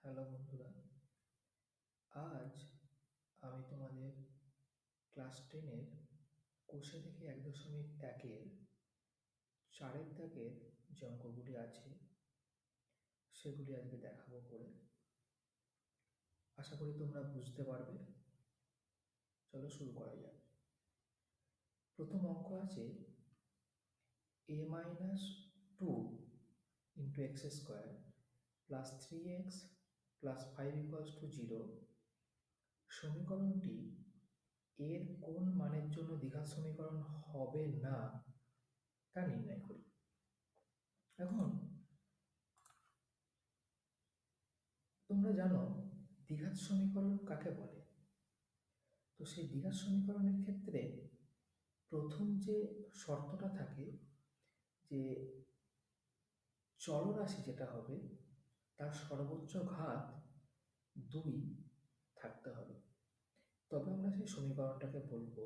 Hello বন্ধুরা, আজ আমি তোমাদের ক্লাস 10-এর কোষে থেকে 1.1-এর 4-এর দাগের যে অঙ্কগুলি আছে সেগুলি আজকে দেখাবো করে। আশা করি তোমরা বুঝতে পারবে। চলো শুরু করা যাক। প্রথম অঙ্ক আছে a-2 into x square plus 3x plus 5 equals to 0 সমীকরণটি এর কোন মানের জন্য দ্বিঘাত সমীকরণ হবে না তা নির্ণয় করি। এখন তোমরা জানো দ্বিঘাত সমীকরণ কাকে বলে। তো সেই দ্বিঘাত সমীকরণের ক্ষেত্রে প্রথম যে শর্তটা থাকে যে চলরাশি যেটা হবে তার সর্বোচ্চ ঘাত 2 থাকতে হবে, তবে আমরা সেই সমীকরণটাকে বলবো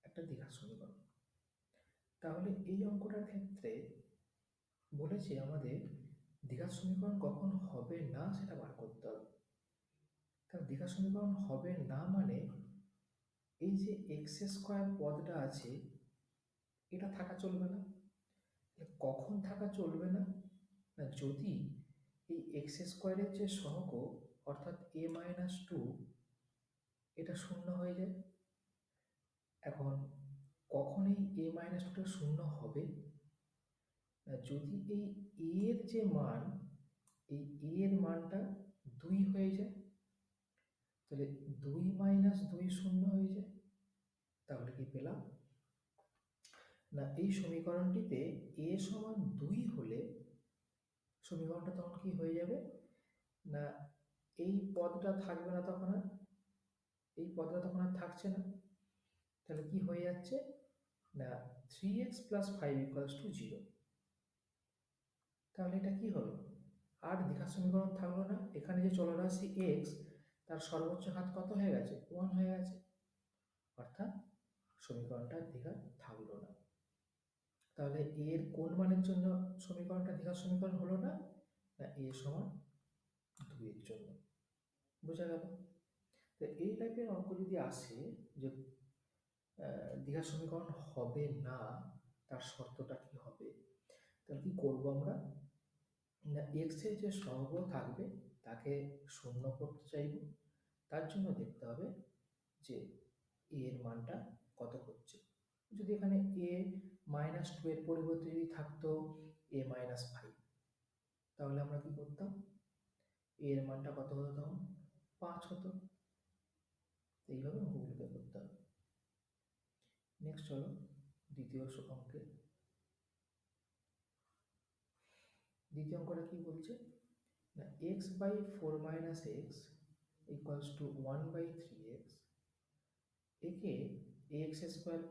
একটা দ্বিঘাত সমীকরণ। তাহলে এই অঙ্কটার ক্ষেত্রে বলেছে আমাদের দ্বিঘাত সমীকরণ কখন হবে না সেটা বার করতে হবে। কারণ দ্বিঘাত সমীকরণ হবে না মানে এই যে এক্স স্কোয়ার পদটা আছে এটা থাকা চলবে না। কখন থাকা চলবে না, না যদি এই এক্স স্কোয়ারের যে সহগ অর্থাৎ a-2 এটা শূন্য হয়ে যায়। এখন কখন এই a-2টা শূন্য হবে, না যদি এই এর যে মান এই এর মানটা 2 হয়ে যায়, তাহলে 2 - 2 শূন্য হয়ে যায়। তাহলে কি পেলাম, না এই সমীকরণটিতে a সমান 2 হলে সমীকরণটা তখন কি হয়ে যাবে, না এই পদটা থাকবে না, তখন আর এই পদটা তখন আর থাকছে না। তাহলে কি হয়ে যাচ্ছে, না 3x + 5 = 0। তাহলে এটা কি হলো, আর দ্বিঘাত সমীকরণ থাকলো না। এখানে যে চলরাশি x তার সর্বোচ্চ ঘাত কত হয়ে গেছে, 1 হয়ে গেছে, অর্থাৎ সমীকরণটা দ্বিঘাত থাকলো না। তাহলে এর কোন মানের জন্য সমীকরণটা দ্বিঘাত সমীকরণ হলো না, না a সমান 2 এর জন্য। বোঝা গেল। তো এই টাইপের অঙ্ক যদি আসে যে দ্বিঘাত সমীকরণ হবে না তার শর্তটা কি হবে, তাহলে কি করবো আমরা, না এক্স এর যে সহগ থাকবে তাকে শূন্য করতে চাইব। তার জন্য দেখতে হবে যে এ এর মানটা কত হচ্ছে। যদি এখানে a-2 এর পরিবর্তে যদি থাকতো a-5, তাহলে আমরা কি করতাম, এ এর মানটা কত হতো, তখন 5 হতো। এইভাবে অঙ্কগুলোকে করতে হবে। নেক্সট চলো দ্বিতীয় অঙ্কে। দ্বিতীয় অঙ্কটা কি বলছে, না x/4 - x = 1/3x, একে ax²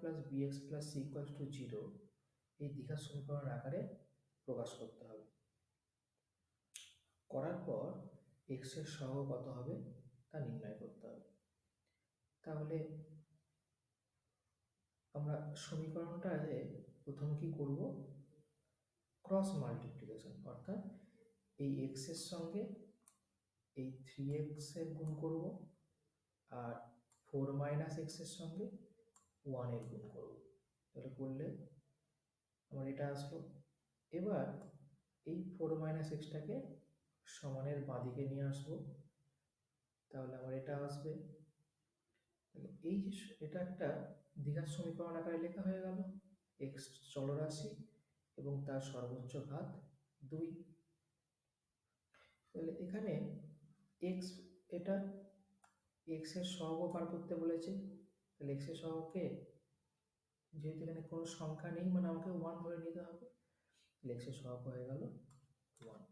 + bx + c = 0 এই দ্বিঘাত সমীকরণ আকারে প্রকাশ করতে হবে। করার পর x এর সহগ কত হবে তা নির্ণয় করতে হবে। তাহলে আমরা সমীকরণটাতে প্রথম কি করব, ক্রস মাল্টিপ্লিকেশন, অর্থাৎ এই x এর সঙ্গে এই 3x এর গুণ করব, আর 4 - x এর সঙ্গে 1 এর গুণ করব। তাহলে করলে আমার এটা আসলো। এবার এই 4 - x-টাকে সমানের বাঁদিকে নিয়ে আসবো, তাহলে আমার এটা আসবে। তাহলে এই যে এটা একটা দ্বিঘাত সমীকরণ আকারে লেখা হয়ে গেল, x চলরাশি এবং তার সর্বোচ্চ ঘাত 2। তাহলে এখানে x, এটা x এর সহগ বার করতে বলেছে, তাহলে x এর সহগকে যেহেতু এখানে কোনো সংখ্যা নেই মানে আমাকে 1 ধরে নিতে হবে, তাহলে x এর সহগ হয়ে গেল 1।